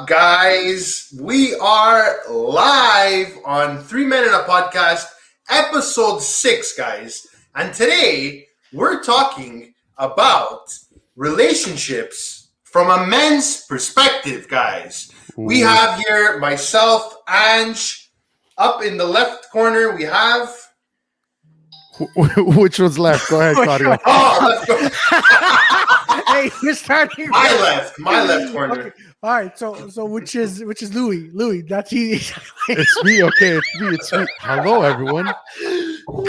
guys? We are live on 3 Men in a Podcast, episode 6, guys. And today, we're talking about relationships from a men's perspective, guys. We have here myself, Ange. Up in the left corner, we have... Which one's left? Go ahead, Claudio. Let's go. Hey, you're starting. My left corner. Okay. All right, so which is Louis? Louis, that's you. It's me. Okay, it's me. Hello, everyone.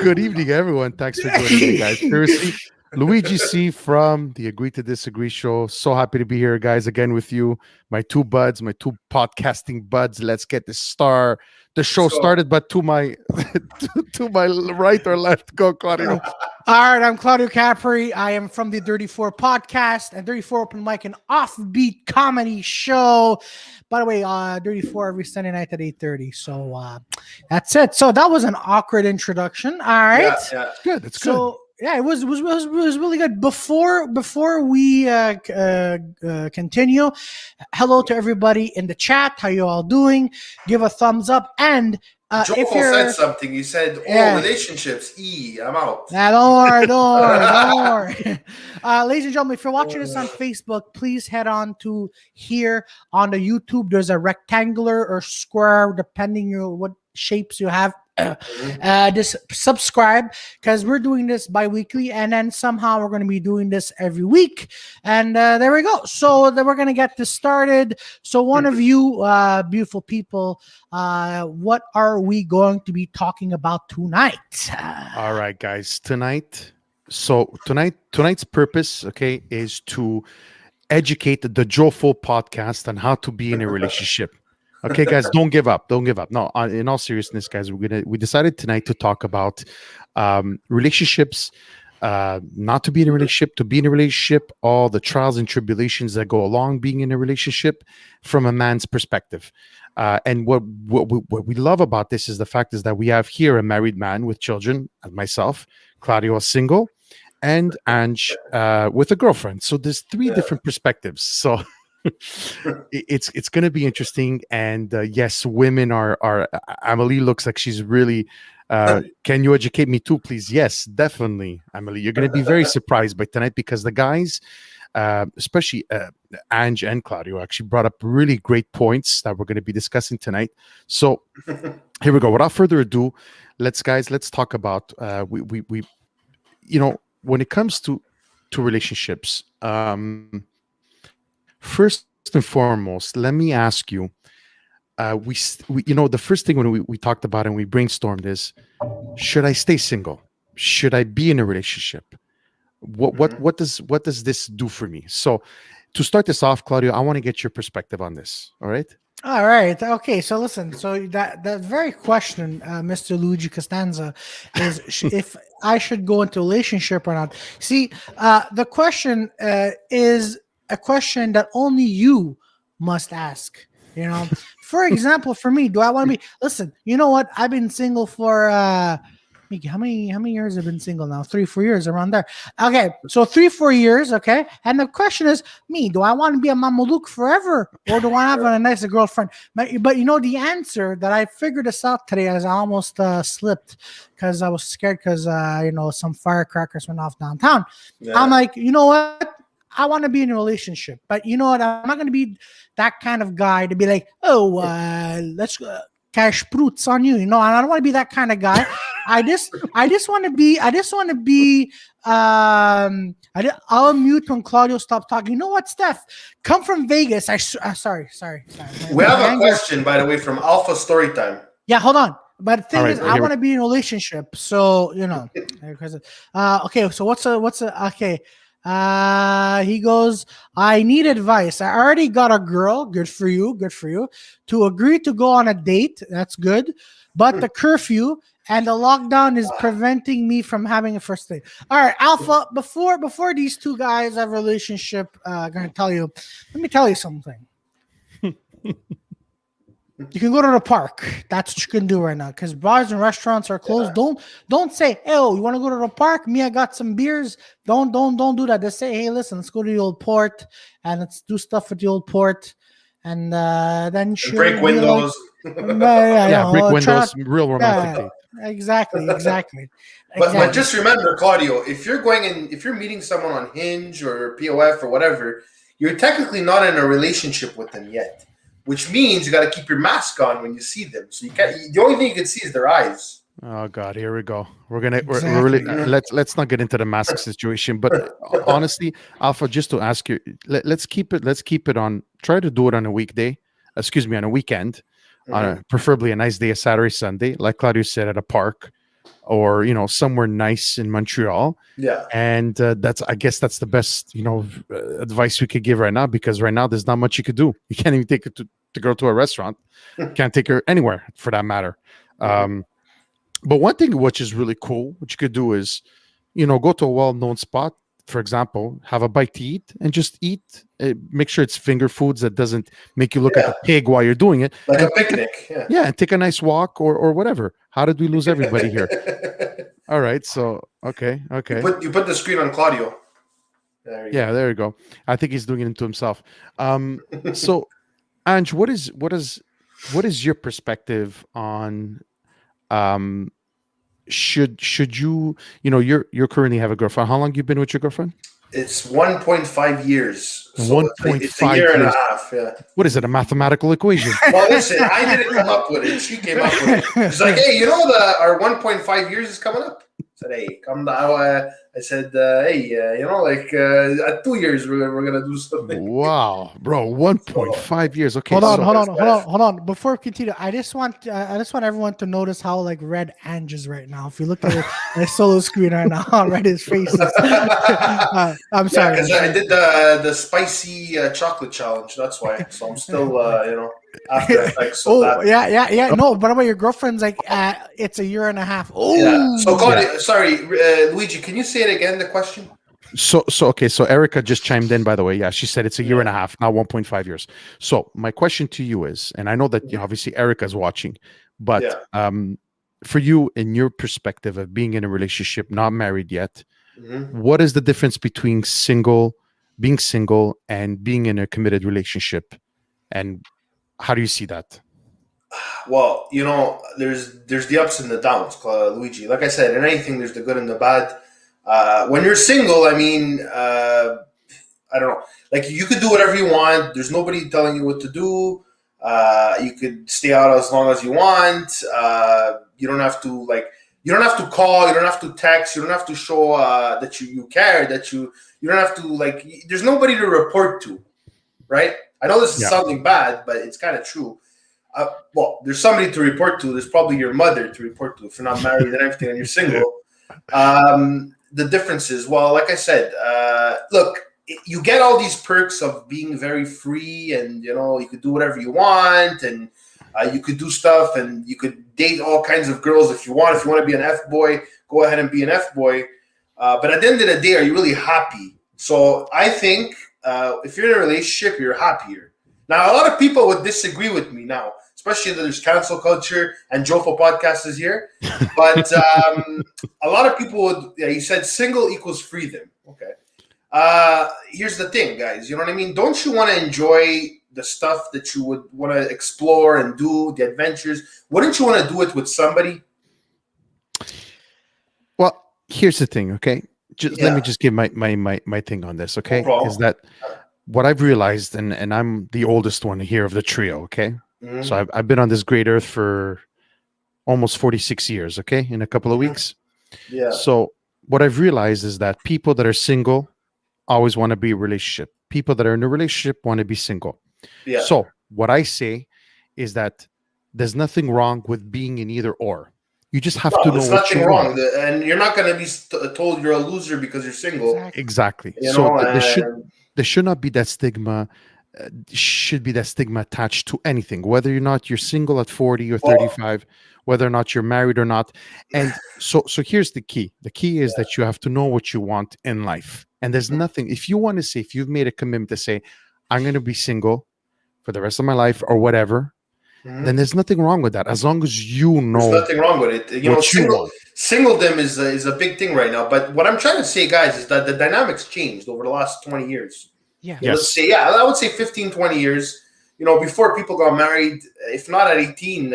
Good evening, everyone. Thanks for joining me, guys. Seriously, Luigi C from the Agree to Disagree show. So happy to be here, guys, again with you. My two podcasting buds. Let's get the show started, but to my to my right or left. Go, Claudio. All right, I'm Claudio Capri. I am from the 34 podcast and 34 open mic and offbeat comedy show. By the way, 34 every Sunday night at 8:30. So that's it. So that was an awkward introduction. All right, Yeah. Good. It's so, good. Yeah, it was really good. Before we continue, hello to everybody in the chat. How you all doing? Give a thumbs up. And if you're said something, you said, relationships. I'm out. Nah, don't worry. Ladies and gentlemen, if you're watching this on Facebook, please head on to here on the YouTube. There's a rectangular or square, depending on what shapes you have. Just subscribe, because we're doing this bi-weekly, and then somehow we're going to be doing this every week, and there we go. So then we're going to get this started. So one of you beautiful people, what are we going to be talking about tonight? All right, guys, tonight's purpose, okay, is to educate the Joe Full podcast on how to be in a relationship. Okay, guys, don't give up. No, in all seriousness, guys, we decided tonight to talk about relationships, not to be in a relationship, to be in a relationship, all the trials and tribulations that go along being in a relationship from a man's perspective. And what we love about this is the fact is that we have here a married man with children, and myself, Claudio, is single, and Ange with a girlfriend. So there's three different perspectives. So it's going to be interesting. And yes, women are Amelie looks like she's really can you educate me too, please? Yes, definitely, Amelie. You're going to be very surprised by tonight, because the guys, especially Ange and Claudio, actually brought up really great points that we're going to be discussing tonight. So here we go. Without further ado, let's talk about we when it comes to relationships. First and foremost, let me ask you, we the first thing when we talked about and we brainstormed is, should I stay single? Should I be in a relationship? What does this do for me? So to start this off, Claudio, I want to get your perspective on this. All right. Okay, so listen, so that very question, Mr. Luigi Costanza, is if I should go into a relationship or not. See, the question is a question that only you must ask. For example, for me, do I want to be? Listen, you know what? I've been single for how many years have been single now? 3-4 years, around there. Okay, so 3-4 years. Okay, and the question is, do I want to be a mameluke forever, or do I have a nice girlfriend? But the answer that I figured this out today, as I almost slipped because I was scared because some firecrackers went off downtown. Yeah. I'm like, you know what? I want to be in a relationship, but you know what? I'm not going to be that kind of guy to be like, let's cash fruits on you. And I don't want to be that kind of guy. I just want to be. I'll mute when Claudio stops talking. You know what, Steph? Come from Vegas. Sorry. We have a question, by the way, from Alpha Storytime. Yeah, hold on. But the thing right, is, I want to be in a relationship. So okay. So what's okay? He goes, I need advice. I already got a girl. Good for you. To agree to go on a date. That's good. But the curfew and the lockdown is preventing me from having a first date. All right, Alpha, before these two guys have a relationship, I'm going to tell you, let me tell you something. You can go to the park. That's what you can do right now, because bars and restaurants are closed. Yeah. Don't say, hey, you want to go to the park? Me, I got some beers. Don't do that. Just say, hey, listen, let's go to the old port and let's do stuff at the old port. and then she'll break be like, windows. Yeah, break try windows, not- real romantic yeah, date. exactly. But just remember, Claudio, if you're meeting someone on Hinge or POF or whatever, you're technically not in a relationship with them yet, which means you got to keep your mask on when you see them. So you can't. The only thing you can see is their eyes. Oh God, here we go. We're really Exactly. let's not get into the mask situation. But honestly, Alpha, just to ask you, let's keep it on. Try to do it on a weekday. Excuse me, on a weekend, on preferably a nice day, a Saturday, Sunday, like Claudio said, at a park or somewhere nice in Montreal. Yeah. And I guess that's the best advice we could give right now, because right now there's not much you could do. You can't even take the girl to a restaurant. Can't take her anywhere for that matter. But one thing which is really cool, what you could do is, go to a well-known spot, for example, have a bite to eat and just eat. Make sure it's finger foods that doesn't make you look like a pig while you're doing it. Like and a picnic. Yeah. Yeah, and take a nice walk or whatever. How did we lose everybody here? All right, so okay. You put the screen on Claudio. There you go. I think he's doing it to himself. So, Ange, what is your perspective on should you you're currently have a girlfriend? How long you been with your girlfriend? It's 1.5 years. So 1.5 it's a year and a years. half. Yeah. What is it? A mathemational equation? Well, listen, I didn't come up with it. She came up with it. She's like, hey, our 1.5 years is coming up. I said, hey, come down. I said, hey, at 2 years we're gonna do something. Wow, bro, 1.5 years. Okay, Hold on. Before we continue, I just want everyone to notice how like red Ange is right now. If you look at my solo screen right now, how red his face is. I'm sorry. Because I did the spicy chocolate challenge. That's why. So I'm still, after effects. Yeah. No, but about your girlfriend's like, it's a year and a half. Oh, yeah. So, sorry, Luigi, can you say it again? The question. So okay. So Erica just chimed in, by the way. Yeah, she said it's a year and a half, not 1.5 years. So my question to you is, and I know that obviously Erica's watching, but for you, in your perspective of being in a relationship, not married yet, what is the difference between being single, and being in a committed relationship, and how do you see that? Well, there's the ups and the downs, Luigi. Like I said, in anything, there's the good and the bad. When you're single, I mean, I don't know. Like, you could do whatever you want. There's nobody telling you what to do. You could stay out as long as you want. You don't have to call. You don't have to text. You don't have to show that you care. That you don't have to there's nobody to report to, right? I know this is something bad, but it's kind of true. Well, there's somebody to report to. There's probably your mother to report to if you're not married and everything and you're single. The difference is, well, like I said, look, you get all these perks of being very free, and you could do whatever you want, and you could do stuff, and you could date all kinds of girls if you want. If you want to be an F-boy, go ahead and be an F-boy. But at the end of the day, are you really happy? So I think if you're in a relationship, you're happier. Now, a lot of people would disagree with me now, especially that there's cancel culture and Jofo podcast is here. But a lot of people would, he said single equals freedom. Okay. Here's the thing, guys. You know what I mean? Don't you want to enjoy the stuff that you would want to explore and do, the adventures? Wouldn't you want to do it with somebody? Well, here's the thing, okay? Let me just give my thing on this, okay? No is that what I've realized, and I'm the oldest one here of the trio, okay? Mm-hmm. So I've been on this great earth for almost 46 years, okay? In a couple of weeks. Yeah. So what I've realized is that people that are single always want to be in a relationship. People that are in a relationship want to be single. Yeah. So what I say is that there's nothing wrong with being in either or. You just have to know there's what nothing you wrong. want. And you're not going to be told you're a loser because you're single. Exactly. There should not be that stigma. Should be that stigma attached to anything, whether or not you're single at 40 or 35, whether or not you're married or not. And so here's the key. The key is that you have to know what you want in life. And there's nothing, if you want to say, if you've made a commitment to say, I'm going to be single for the rest of my life or whatever, then there's nothing wrong with that. As long as you know. There's nothing wrong with it. Singledom is a big thing right now. But what I'm trying to say, guys, is that the dynamics changed over the last 20 years. Yeah. Let's say, I would say 15, 20 years. before people got married, if not at 18,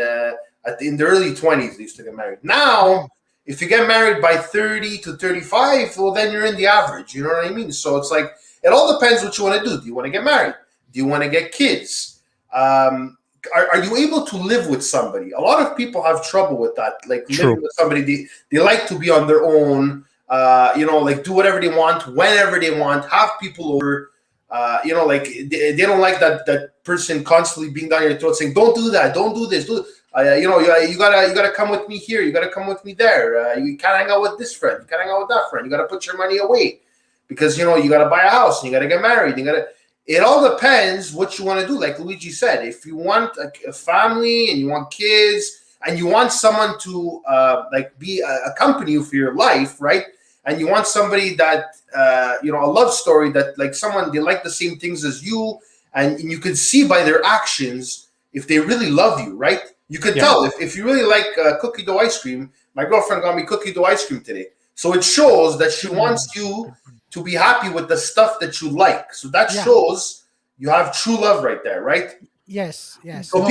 in the early 20s, they used to get married. Now, if you get married by 30 to 35, well, then you're in the average. You know what I mean? So it's like, it all depends what you want to do. Do you want to get married? Do you want to get kids? Are you able to live with somebody? A lot of people have trouble with that. Like living with somebody, they like to be on their own, like do whatever they want, whenever they want, have people over. Like they don't like that person constantly being down your throat saying, "Don't do that, don't do this, you gotta come with me here, you gotta come with me there. You can't hang out with this friend, you can't hang out with that friend. You gotta put your money away because you gotta buy a house and you gotta get married. It all depends what you want to do. Like Luigi said, if you want a family and you want kids and you want someone to be accompany you for your life, right? And you want somebody that a love story that like someone they like the same things as you, and you can see by their actions if they really love you, right? You can tell if you really like cookie dough ice cream. My girlfriend got me cookie dough ice cream today, so it shows that she wants you to be happy with the stuff that you like. So that shows you have true love right there, right? Yes. So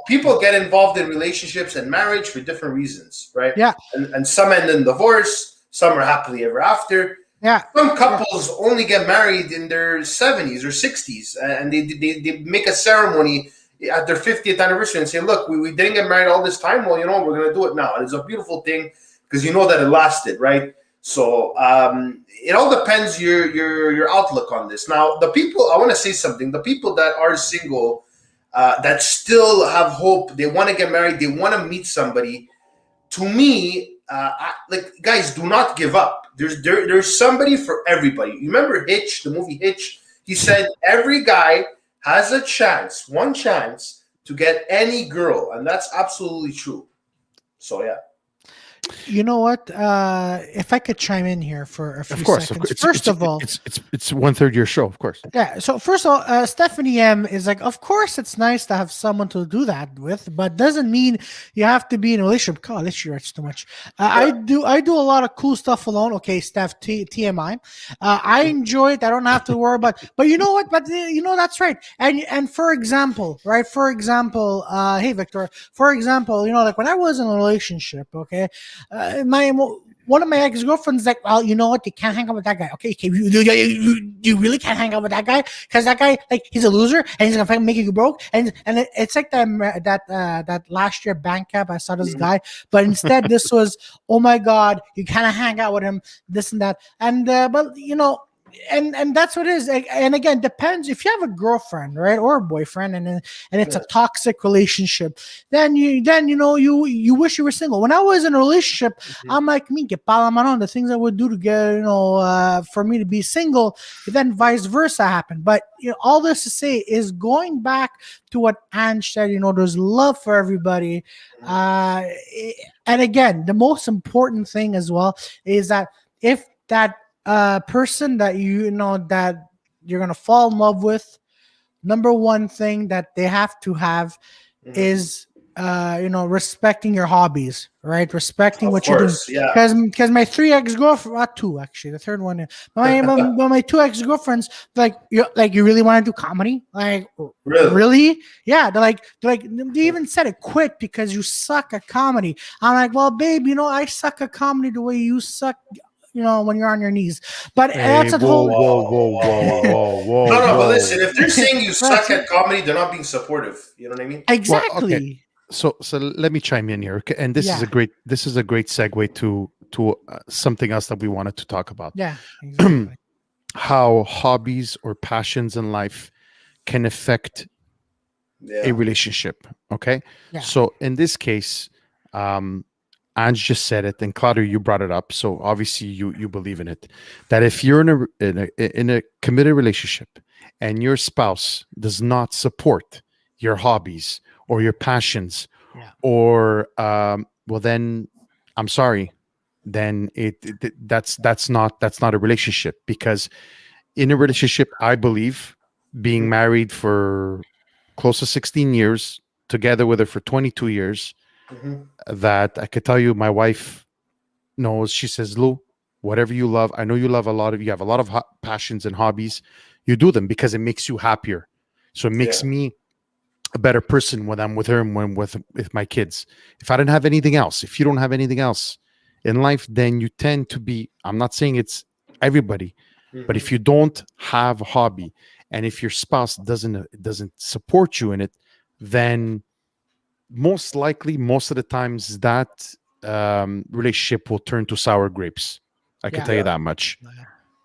people get involved in relationships and marriage for different reasons, right? Yeah. And some end in divorce. Some are happily ever after. Yeah. Some couples only get married in their 70s or 60s, and they make a ceremony at their 50th anniversary and say, "Look, we didn't get married all this time. Well, we're going to do it now." And it's a beautiful thing because you know that it lasted, right? So it all depends your outlook on this. Now, the people, I want to say something. The people that are single, that still have hope, they want to get married, they want to meet somebody. To me, guys, do not give up. There's somebody for everybody. You remember Hitch, the movie Hitch? He said every guy has a chance, one chance to get any girl, and that's absolutely true. So yeah. You know what? If I could chime in here for a few seconds. First of all, it's 1/3 your show, of course. Yeah. So first of all, Stephanie M is like, of course, it's nice to have someone to do that with, but doesn't mean you have to be in a relationship. God, this she writes too much. I do a lot of cool stuff alone. Okay, Steph, TMI. I enjoy it. I don't have to worry about. But you know what? But that's right. And for example, right? For example, hey Victor. For example, like when I was in a relationship, okay. One of my ex-girlfriends like, well, you know what? You can't hang out with that guy. Okay, you really can't hang out with that guy because that guy, like, he's a loser and he's gonna fucking make you broke. And it's like that last year bank cap. I saw this guy, but instead this was, oh my god, you can't hang out with him. This and that, and but and that's what it is. And again, depends if you have a girlfriend, right, or a boyfriend, and it's a toxic relationship. Then you wish you were single. When I was in a relationship, I'm like, me get on the things I would do to get for me to be single. Then vice versa happened. But all this to say is going back to what Ange said. There's love for everybody. And again, the most important thing as well is that if that person that that you're gonna fall in love with, number one thing that they have to have is respecting your hobbies, right? Respecting what you're doing. Because my 3 ex-girlfriends, two actually, the third one, my 2 ex-girlfriends, like you really want to do comedy? Like really? Yeah, they're like they even said it, quit because you suck at comedy. I'm like, well, babe, I suck at comedy the way you suck when you're on your knees. But that's a whole. Whoa. No, but listen, if they're saying you suck at comedy, they're not being supportive. You know what I mean? Exactly. Well, okay. So let me chime in here, okay? And this is a great segue to something else that we wanted to talk about. Yeah. Exactly. How hobbies or passions in life can affect a relationship. Okay. Yeah. So in this case, Ange just said it, and Claudia, you brought it up. So obviously, you believe in it. That if you're in a committed relationship, and your spouse does not support your hobbies or your passions, or well, then I'm sorry. Then that's not a relationship, because in a relationship, I believe being married for close to 16 years, together with her for 22 years. That I could tell you, my wife knows. She says, Lou, whatever you love, I know you have a lot of passions and hobbies. You do them because it makes you happier. So it makes me a better person when I'm with her and when with my kids. If I didn't have anything else, if you don't have anything else in life, then you tend to be, I'm not saying it's everybody, but Mhm. if you don't have a hobby and if your spouse doesn't support you in it, then most likely most of the times that relationship will turn to sour grapes. I can Yeah. tell you Yeah. that much.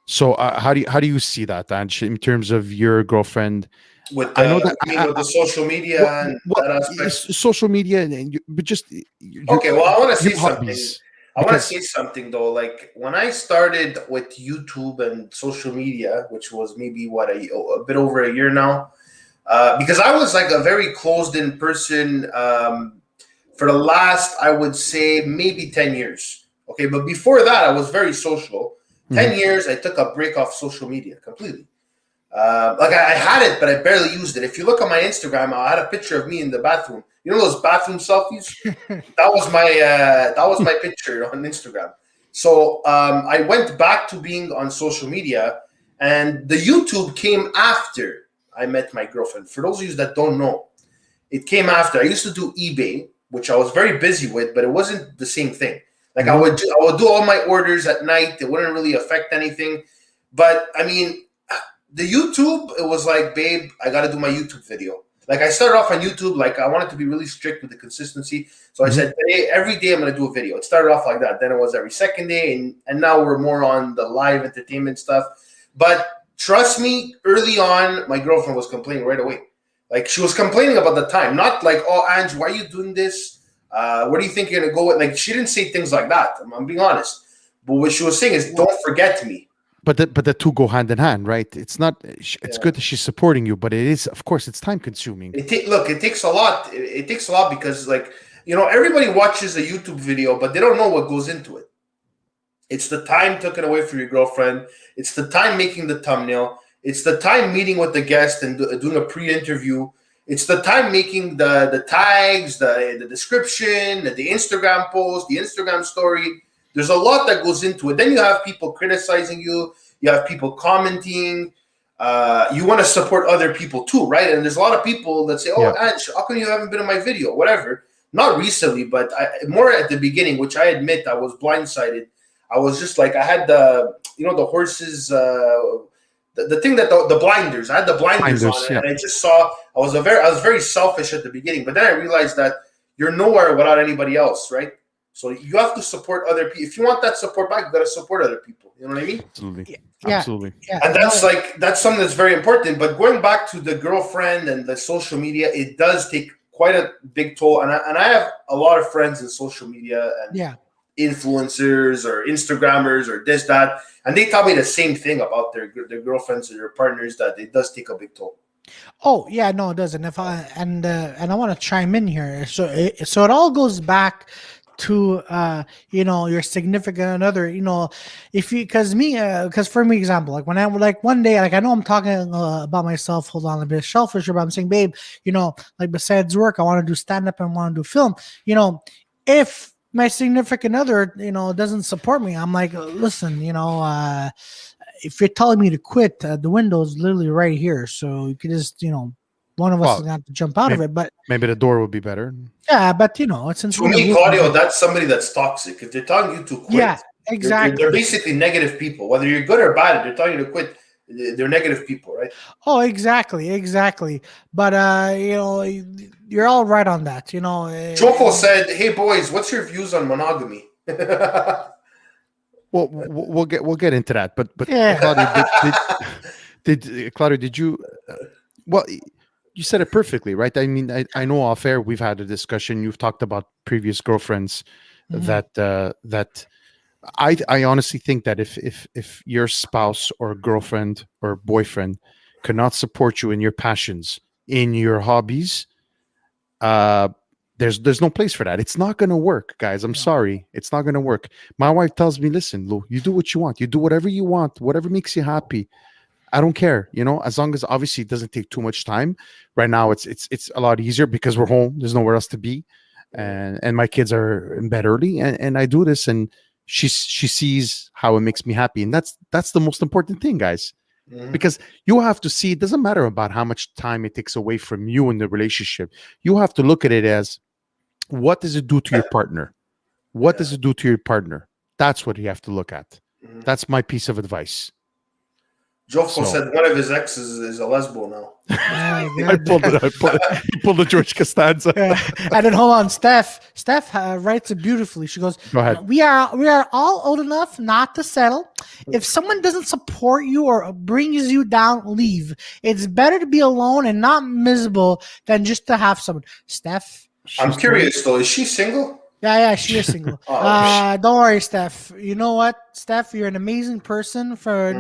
So how do you see that, Ange, in terms of your girlfriend? With I know the, that you mean with the social media well, and well, that aspect? it's social media and but just Okay, well, I want to your say something. hobbies I want to because say something though. Like when I started with YouTube and social media, which was maybe what a bit over a year now, because I was like a very closed-in person for the last, I would say, maybe 10 years. Okay, but before that, I was very social. Mhm. 10 years, I took a break off social media completely. Like I had it, but I barely used it. If you look at my Instagram, I had a picture of me in the bathroom. You know those bathroom selfies? That was my picture on Instagram. So I went back to being on social media, and the YouTube came after I met my girlfriend. For those of you that don't know, it came after. I used to do eBay, which I was very busy with, but it wasn't the same thing. Like Mhm. I would do all my orders at night. It wouldn't really affect anything. But I mean, the YouTube, it was like, babe, I got to do my YouTube video. Like I started off on YouTube, like I wanted to be really strict with the consistency. So I Mhm. said, hey, every day I'm going to do a video. It started off like that. Then it was every second day. And now we're more on the live entertainment stuff. But trust me, early on, my girlfriend was complaining right away. Like she was complaining about the time, not like, oh, Ange, why are you doing this? Where do you think you're going to go with? Like she didn't say things like that. I'm being honest. But what she was saying is, Well, don't forget me. But the two go hand in hand, right? It's not. It's Yeah. good that she's supporting you, but it is, of course, it's time consuming. Look, it takes a lot. It takes a lot because, like, everybody watches a YouTube video, but they don't know what goes into it. It's the time taken away from your girlfriend. It's the time making the thumbnail. It's the time meeting with the guest and doing a pre-interview. It's the time making the tags, the description, the Instagram post, the Instagram story. There's a lot that goes into it. Then you have people criticizing you. You have people commenting. You want to support other people too, right? And there's a lot of people that say, "Oh, Yeah. Ange, how come you haven't been in my video?" Whatever. Not recently, but more at the beginning, which I admit I was blindsided. I was just like, I had the horses, the thing that the blinders. I had the blinders on Finders, it, yeah. and I just saw. I was very selfish at the beginning, but then I realized that you're nowhere without anybody else, right? So you have to support other people. If you want that support back, you got to support other people. You know what I mean? Absolutely, yeah, absolutely. yeah. And No, that's something that's very important. But going back to the girlfriend and the social media, it does take quite a big toll. And I have a lot of friends in social media and yeah. influencers or Instagrammers or this that, and they tell me the same thing about their girlfriends or their partners, that it does take a big toll. Oh yeah, no, it doesn't. If I and I want to chime in here. So it all goes back to your significant other. If you because for me example, like when I like one day, like I know I'm talking about myself. Hold on, a bit selfish, but I'm saying, babe, like besides work, I want to do stand up and want to do film. If my significant other doesn't support me, I'm like, listen, if you're telling me to quit, the window is literally right here. So you could just, one of us is Well, gonna have to jump out of maybe, it. But maybe the door would be better. yeah, but since To we're in a me, room, Claudio, that's somebody that's toxic. If they're telling you to yeah, quit, they're exactly. basically negative people. Whether you're good or bad, if they're telling you to quit, they're negative people, right? Oh, exactly. But you're all right on that. Jofo said, "Hey boys, what's your views on monogamy?" Well, we'll get into that. But Yeah. Claudia, did Claudia, did you? Well, you said it perfectly, right? I mean, I know off air we've had a discussion. You've talked about previous girlfriends Mhm. that I honestly think that if your spouse or girlfriend or boyfriend cannot support you in your passions, in your hobbies, uh there's no place for that. It's not going to work, guys. I'm No. sorry, it's not going to work. My wife tells me, listen, Lou, you do what you want, you do whatever you want, whatever makes you happy. I don't care, as long as obviously it doesn't take too much time. Right now it's a lot easier because we're home, there's nowhere else to be, and my kids are in bed early, and I do this, and she sees how it makes me happy, and that's the most important thing, guys. Because you have to see, it doesn't matter about how much time it takes away from you in the relationship. You have to look at it as, what does it do to your partner? What does it do to your partner? That's what you have to look at. That's my piece of advice. Jofo said one of his exes is a lesbo now. I pulled it. He pulled the George Costanza. And then hold on, Steph writes it beautifully. She goes, Go ahead. We are all old enough not to settle. If someone doesn't support you or brings you down, leave. It's better to be alone and not miserable than just to have someone. Steph, I'm curious though, is she single? Yeah, she is single. Don't worry, Steph. You know what, Steph? You're an amazing person for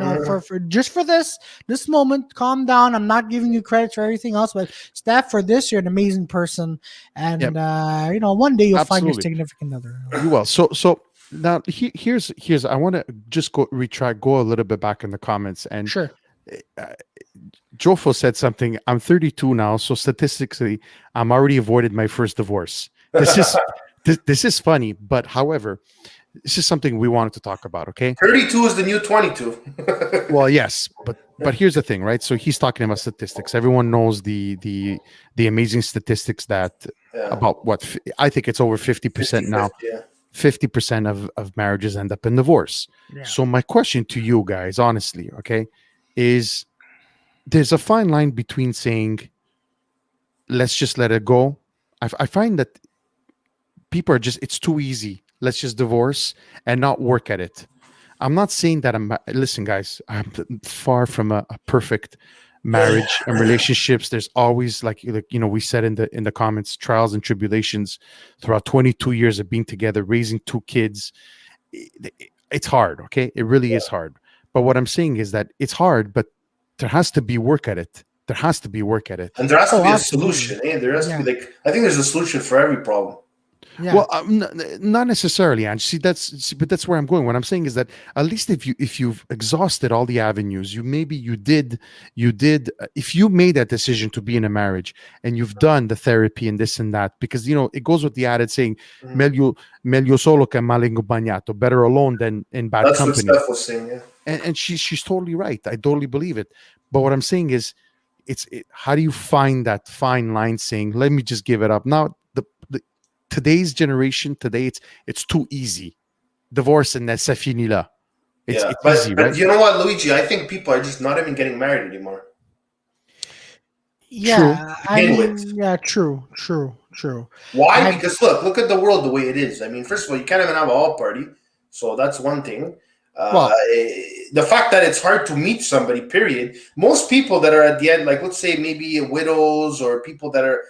this moment. Calm down. I'm not giving you credit for everything else, but Steph, for this, you're an amazing person, and one day you'll find your significant other. You will. So now here's. I want to just go a little bit back in the comments and sure. Jofo said something. I'm 32 now, so statistically, I'm already avoided my first divorce. This is funny, but however, this is something we wanted to talk about. Okay, 32 is the new 22. Well, yes, but here's the thing, right? So he's talking about statistics. Everyone knows the amazing statistics that about what I think it's over 50% now. 50% of marriages end up in divorce. Yeah. So my question to you guys, honestly, okay, is there's a fine line between saying, let's just let it go. I find that people are just, it's too easy. Let's just divorce and not work at it. I'm not saying that listen, guys, I'm far from a perfect marriage and relationships. There's always like we said in the comments, trials and tribulations throughout 22 years of being together, raising 2 kids. It's hard. Okay. It really is hard. But what I'm saying is that it's hard, but there has to be work at it. There has to be work at it. And there has to be a solution. There has to be I think there's a solution for every problem. Yeah. Well, not necessarily, Ange. See, that's where I'm going. What I'm saying is that at least if you've exhausted all the avenues, if you made that decision to be in a marriage and you've done the therapy and this and that, because it goes with the added saying, meglio solo che male accompagnato, better alone than in bad company. That's what Steph was saying. Yeah. And she's totally right. I totally believe it. But what I'm saying is, how do you find that fine line saying, let me just give it up now? Today's generation, it's too easy. Divorce and c'est fini là. It's easy, right? But you know what, Luigi? I think people are just not even getting married anymore. Yeah, true. Why? Because look at the world the way it is. I mean, first of all, you can't even have a hall party, so that's one thing. The fact that it's hard to meet somebody, period. Most people that are at the end, like let's say maybe widows or people that are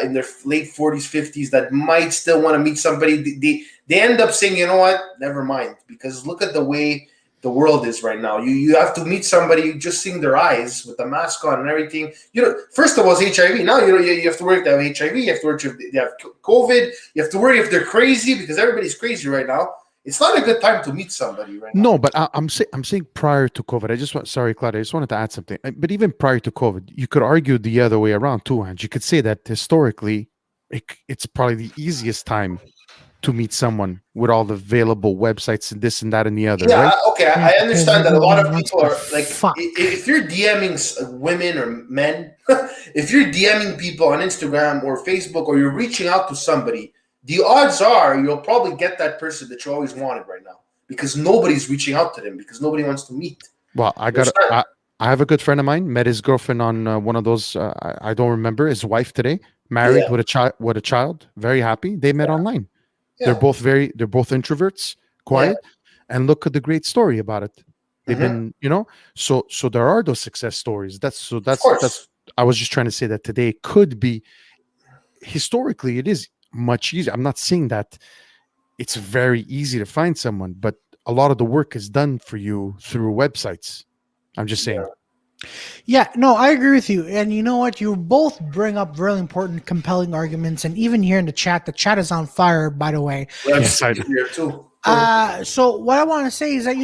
in their late 40s, 50s that might still want to meet somebody, they end up saying, you know what, never mind, because look at the way the world is right now. You have to meet somebody just seeing their eyes with the mask on and everything. First of all, it's HIV. Now you have to worry if they have HIV. You have to worry if they have COVID. You have to worry if they're crazy because everybody's crazy right now. It's not a good time to meet somebody right now. No, but I'm saying prior to COVID. Sorry, Claudia, I just wanted to add something. But even prior to COVID, you could argue the other way around too, and you could say that historically, it's probably the easiest time to meet someone with all the available websites and this and that and the other. Yeah, right? Okay, I understand that a lot of people are like, if you're DMing women or men, if you're DMing people on Instagram or Facebook, or you're reaching out to somebody, the odds are you'll probably get that person that you always wanted right now because nobody's reaching out to them because nobody wants to meet. Well, I have a good friend of mine, met his girlfriend on one of those, I don't remember, his wife today, married with a child, very happy. They met online. Yeah. They're both introverts, quiet, and look at the great story about it. They've been, so there are those success stories. That's I was just trying to say that today could be, historically, it is much easier. I'm not saying that it's very easy to find someone, but a lot of the work is done for you through websites. I'm just saying. Yeah, no, I agree with you. And you know what? You both bring up really important, compelling arguments. And even here in the chat is on fire, by the way. Yes, I do here too. So what I want to say is that,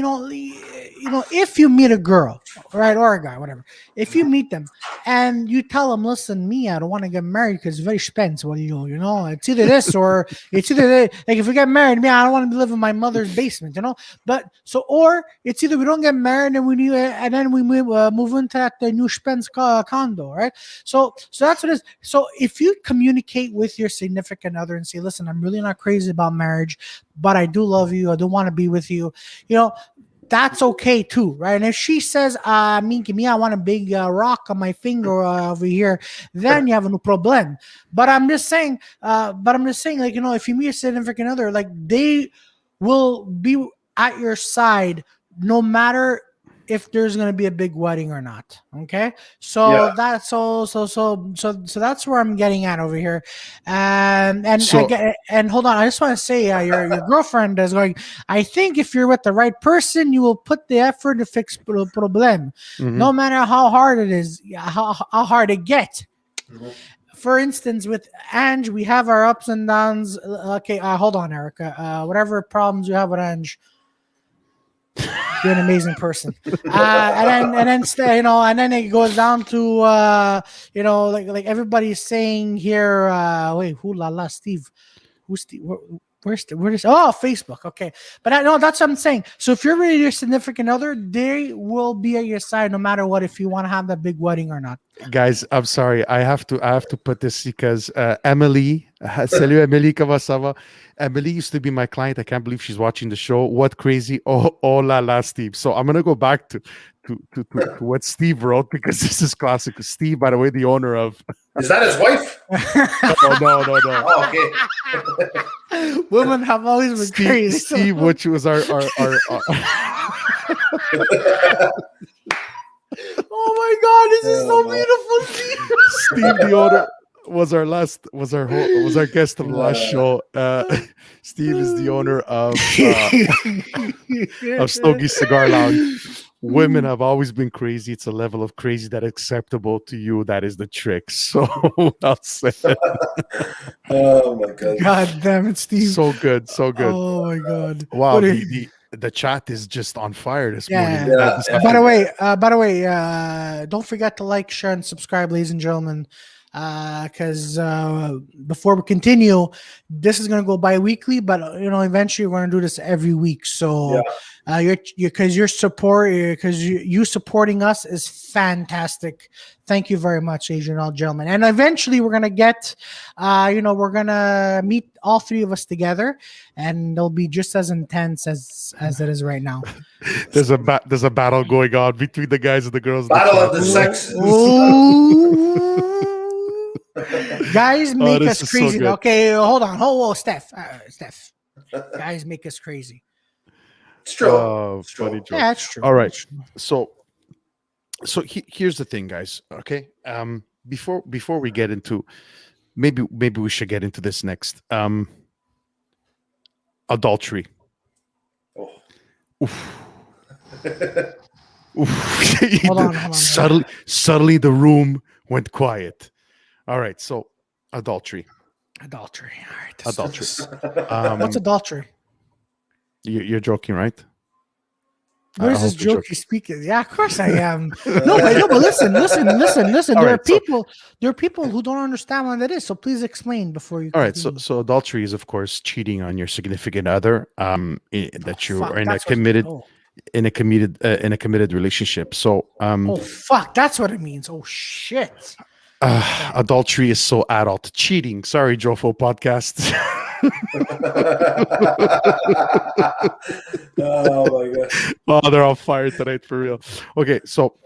if you meet a girl, right, or a guy, whatever, if you meet them and you tell them, listen, me, I don't want to get married because it's very expensive. What do you know? It's either this or it's either like if we get married, me, I don't want to live in my mother's basement, But so, or it's either we don't get married and then we move into that new Spence condo, right? So that's what it is. So if you communicate with your significant other and say, listen, I'm really not crazy about marriage, but I do love you. I do want to be with you. That's okay too, right? And if she says, me, I want a big rock on my finger over here, then you have no problem. But I'm just saying, like, if you meet a significant other, like, they will be at your side no matter if there's going to be a big wedding or not. Okay. So that's so that's where I'm getting at over here. And hold on. I just want to say, your girlfriend is going, I think if you're with the right person, you will put the effort to fix the problem, no matter how hard it is, how hard it gets. For instance, with Ange, we have our ups and downs. Okay. Hold on, Erica, whatever problems you have with Ange, you're an amazing person. And then it goes down to like everybody's saying here, wait, who la la Steve, who's Steve? Where's Facebook? Okay, but that's what I'm saying. So if you're really your significant other, they will be at your side no matter what. If you want to have that big wedding or not, guys, I'm sorry. I have to put this because Emily, salut Emily, comment ça va? Emily used to be my client. I can't believe she's watching the show. What crazy? Oh la la, Steve. So I'm gonna go back to what Steve wrote because this is classic. Steve, by the way, the owner of. Is that his wife? No. Oh, okay. Women have always been crazy. Steve, which was our Oh my God, this is so beautiful, Steve. Steve, the owner, was our guest of the last show. Steve is the owner of Stogie Cigar Lounge. Women have always been crazy. It's a level of crazy that is acceptable to you. That is the trick. So well said. Oh my God. God damn it, Steve. So good. Oh my God. Wow. The chat is just on fire this morning. Yeah. By the way, don't forget to like, share, and subscribe, ladies and gentlemen. Because before we continue, this is going to go bi-weekly, but eventually we're going to do this every week. So you supporting us is fantastic. Thank you very much, ladies and gentlemen. And eventually we're going to get we're going to meet all three of us together, and it'll be just as intense as it is right now. There's a battle going on between the guys and the girls. Battle of the sexes. Guys make us crazy. So okay, hold on. Steph. Guys make us crazy. It's true. It's true. Funny joke. Yeah, it's true. All right. So here's the thing, guys. Okay. Before we get into, maybe we should get into this next. Adultery. Oh. Oof. Hold on. Suddenly the room went quiet. All right, so adultery. All right. Adultery. What's adultery? You're joking, right? What is this joke you're speaking? Yeah, of course I am. No, but listen. There are people who don't understand what that is. So please explain before you. All right. So adultery is, of course, cheating on your significant other. That you are in a committed relationship. So. Oh fuck! That's what it means. Oh shit. Adultery is so adult. Cheating. Sorry, Jofo podcast. Oh my God. Oh, they're on fire tonight for real. Okay, so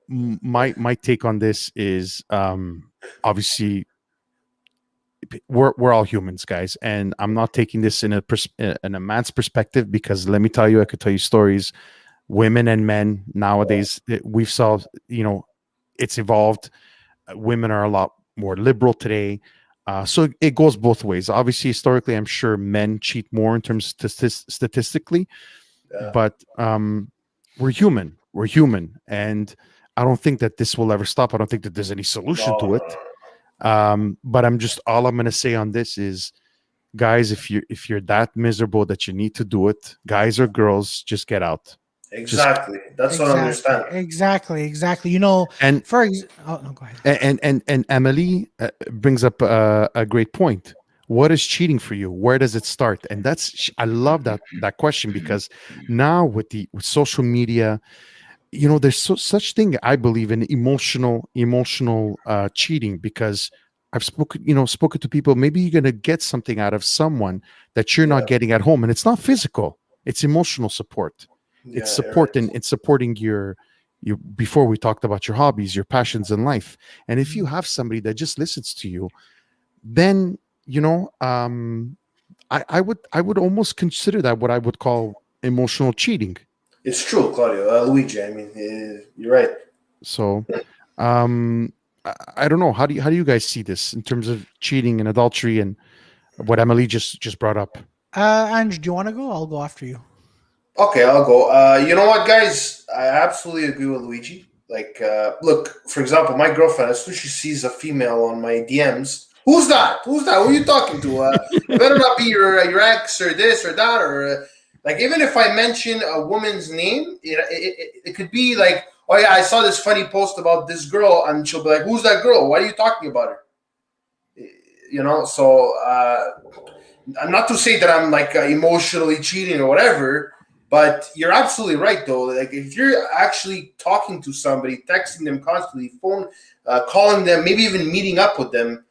my take on this is obviously we're all humans, guys, and I'm not taking this in a man's perspective, because let me tell you, I could tell you stories. Women and men nowadays, we've saw, it's evolved. Women are a lot more liberal today. So it goes both ways. Obviously, historically, I'm sure men cheat more in terms of statistically, but we're human. We're human. And I don't think that this will ever stop. I don't think that there's any solution to it. But all I'm going to say on this is, guys, if you're that miserable that you need to do it, guys or girls, just get out. Exactly. That's what I Exactly, understand. exactly. And Oh no, go ahead. and Emily brings up a great point. What is cheating for you? Where does it start? And I love that question, because now with social media, there's such thing, I believe, in emotional cheating, because I've spoken to people. Maybe you're going to get something out of someone that you're not Yeah. getting at home, and it's not physical, it's emotional support. It's Yeah, you're support, and it's supporting your before we talked about your hobbies, your passions in life. And if you have somebody that just listens to you, then I would almost consider that what I would call emotional cheating. It's true, Claudio. Luigi, I mean, you're right. So, I don't know. How do you guys see this in terms of cheating and adultery and what Emily just brought up? Ange, do you want to go? I'll go after you. Okay, I'll go. You know what, guys? I absolutely agree with Luigi. Like, look, for example, my girlfriend, as soon as she sees a female on my DMs, who's that? Who's that? Who are you talking to? It better not be your ex or this or that or like, even if I mention a woman's name, it could be like, oh yeah, I saw this funny post about this girl, and she'll be like, who's that girl? Why are you talking about her? So not to say that I'm like emotionally cheating or whatever, but you're absolutely right though. Like, if you're actually talking to somebody, texting them constantly, calling them, maybe even meeting up with them,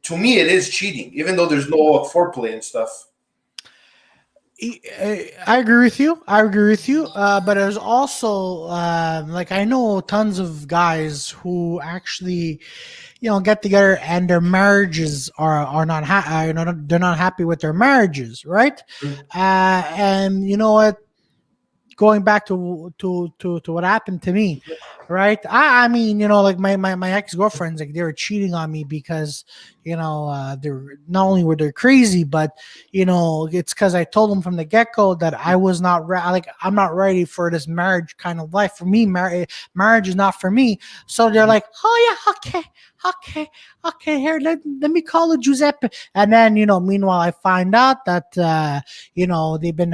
to me it is cheating, even though there's no foreplay and stuff. I agree with you. I agree with you. But there's also like, I know tons of guys who actually, get together and their marriages are not they're not happy with their marriages, right? And you know what? Going back to what happened to me, right? I mean, like my ex-girlfriends, like, they were cheating on me because they're not only were they crazy, but it's because I told them from the get-go that I was not like, I'm not ready for this marriage kind of life. For me, marriage is not for me. So they're like, oh yeah, okay, here, let me call it Giuseppe. And then meanwhile I find out that they've been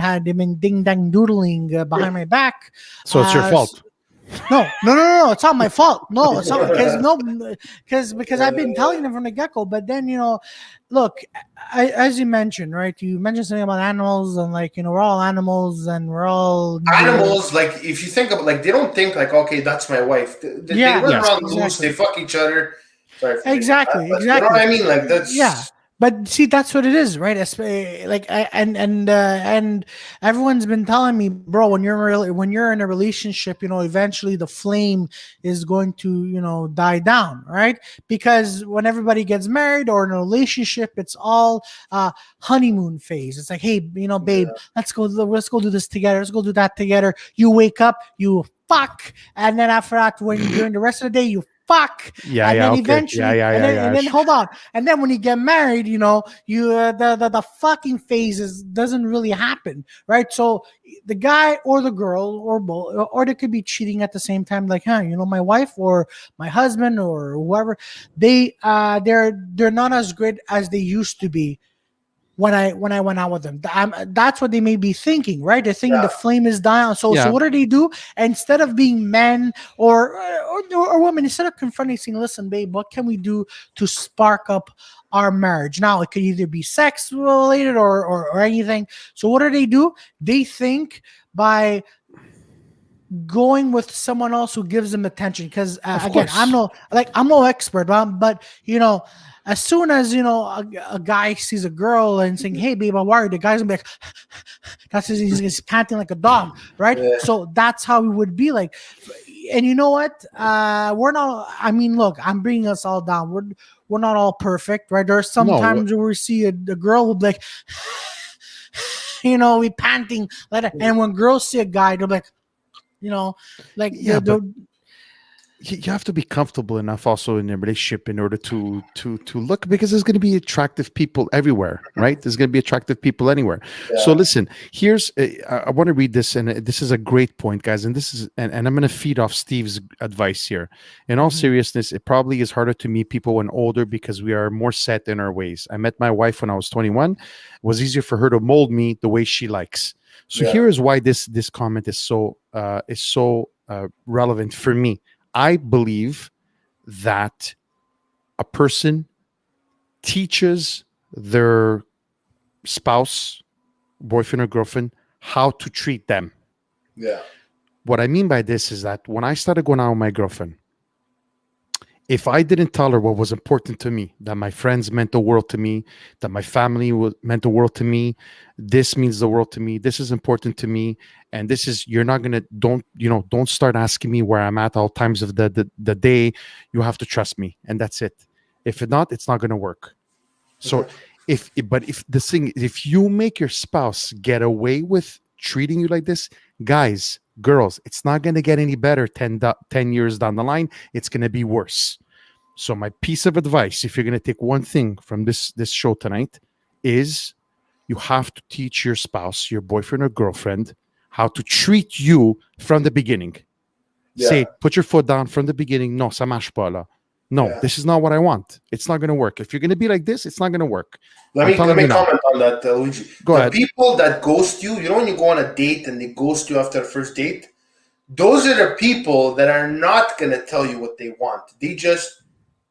ding dang doodling behind my back. So it's your fault. No, it's not my fault. No, it's not, because I've been telling them from the get go. But then look, as you mentioned, right? You mentioned something about animals, and like, we're all animals, and we're all Animals, like, if you think of, like, they don't think like, okay, that's my wife. They Yeah, run Yes. around loose, exactly. they fuck each other. Sorry for saying that, Exactly, but you know what exactly. I mean? Like, Yeah, that's but see, that's what it is, right? And everyone's been telling me, bro, when you're in a relationship, eventually the flame is going to die down, right? Because when everybody gets married or in a relationship, it's all honeymoon phase. It's like, hey, babe, let's go do this together, let's go do that together. You wake up, you fuck, and then after that, when during the rest of the day, you fuck, Yeah, and yeah, then okay. Yeah, eventually, yeah, and yeah, then yeah. hold on, and then when you get married, you the fucking phases doesn't really happen, right? So the guy or the girl or both, or they could be cheating at the same time, like, my wife or my husband or whoever, they're not as good as they used to be when I went out with them. That's what they may be thinking, right? They're thinking the yeah. flame is down. So Yeah. what do they do? Instead of being men or women, instead of confronting, saying, "Listen, babe, what can we do to spark up our marriage?" Now it could either be sex related or anything. So what do? They think by going with someone else who gives them attention, because Of again, course. I'm no expert, but as soon as a guy sees a girl and saying, "Hey babe, I'm worried," the guy's gonna be like, that's his, he's panting like a dog, right? Yeah. So that's how it would be like. And you know what, we're not, I mean, look, I'm bringing us all down. We're not all perfect, right? There's some No. times where we see a girl will be like, we panting like that. And when girls see a guy, they're like, like Yeah, but you have to be comfortable enough also in a relationship in order to look, because there's going to be attractive people everywhere, right? There's going to be attractive people anywhere. So Yeah. listen, here's I want to read this, and this is a great point, guys, and this is and I'm going to feed off Steve's advice here. In all Mhm. seriousness, it probably is harder to meet people when older because we are more set in our ways. I met my wife when I was 21. It was easier for her to mold me the way she likes. So Yeah. here is why this comment is so relevant for me. I believe that a person teaches their spouse, boyfriend or girlfriend, how to treat them. Yeah. What I mean by this is that when I started going out with my girlfriend, if I didn't tell her what was important to me, that my friends meant the world to me, that my family meant the world to me, this means the world to me, this is important to me, and this is, you're not gonna, don't start asking me where I'm at all times of the day. You have to trust me, and that's it. If not, it's not gonna work. So Mhm. if you make your spouse get away with treating you like this, guys, girls, it's not going to get any better 10 years down the line. It's going to be worse. So my piece of advice, if you're going to take one thing from this show tonight, is you have to teach your spouse, your boyfriend or girlfriend, how to treat you from the beginning. Say, Yeah. put your foot down from the beginning. No, ça marche pas là. No, Yeah. this is not what I want. It's not going to work. If you're going to be like this, it's not going to work. Let I'm me telling you now. comment on that, Luigi. Go The ahead. people that ghost you, you know, when you go on a date and they ghost you after the first date, those are the people that are not going to tell you what they want. They just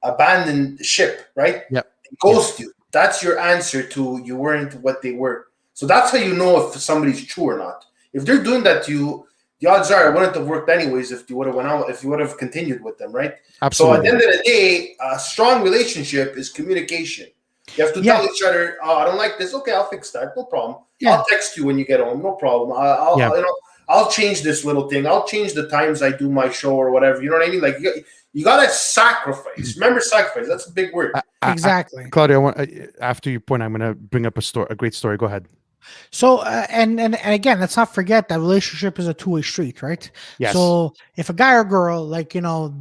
abandon ship, right? Yep. They ghost you. That's your answer to you weren't what they were. So that's how you know if somebody's true or not. If they're doing that to you, the odds are it wouldn't have worked anyways if you would have went out, if you would have continued with them, right? So at Absolutely. the end of the day, a strong relationship is communication. You have to Yeah. tell each other, "Oh, I don't like this. Okay, I'll fix that. No problem. Yeah. I'll text you when you get home. No problem. Yeah. I'll change this little thing. I'll change the times I do my show or whatever. You know what I mean? Like you gotta sacrifice. Remember, sacrifice. That's a big word. Exactly. Claudia, after your point, I'm going to bring up a great story. Go ahead. So and again, let's not forget that relationship is a two-way street, right? Yes. So if a guy or girl, like,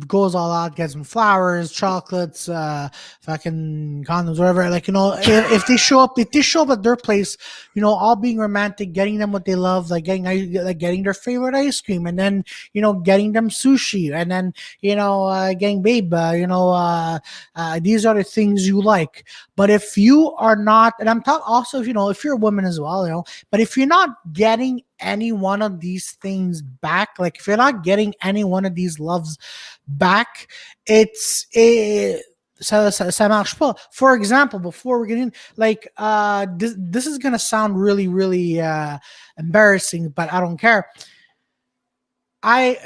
goes all out, gets them flowers, chocolates, fucking condoms, whatever, like, if they show up at their place, all being romantic, getting them what they love, like getting their favorite ice cream, and then getting them sushi, and then getting babe, these are the things you like. But if you are not, and I'm talking also, if you're a woman as well, but if you're not getting any one of these things back, like if you're not getting any one of these loves back, ça marche pas. For example, before we get in, like, this is gonna sound really, really embarrassing, but I don't care. I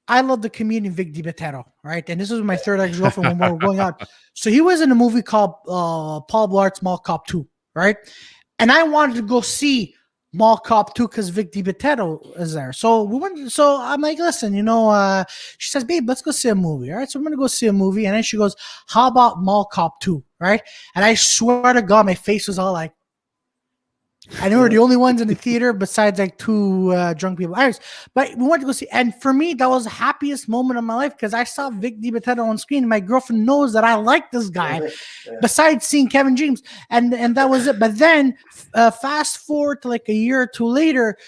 love the comedian Vic DiBettero, right? And this was my third ex-girlfriend when we were going out. So he was in a movie called Paul Blart's Mall Cop 2, right? And I wanted to go see Mall Cop 2 because Vic DiBettero is there. So we went. So I'm like, listen, she says, babe, let's go see a movie. All right. So I'm going to go see a movie. And then she goes, how about Mall Cop 2? Right. And I swear to God, my face was all like, I know we're the only ones in the theater besides like two drunk people. Anyways, but we went to go see, and for me, that was the happiest moment of my life because I saw Vic DiBettero on screen. And my girlfriend knows that I like this guy, besides seeing Kevin James, and that was it. But then, fast forward to like a year or two later,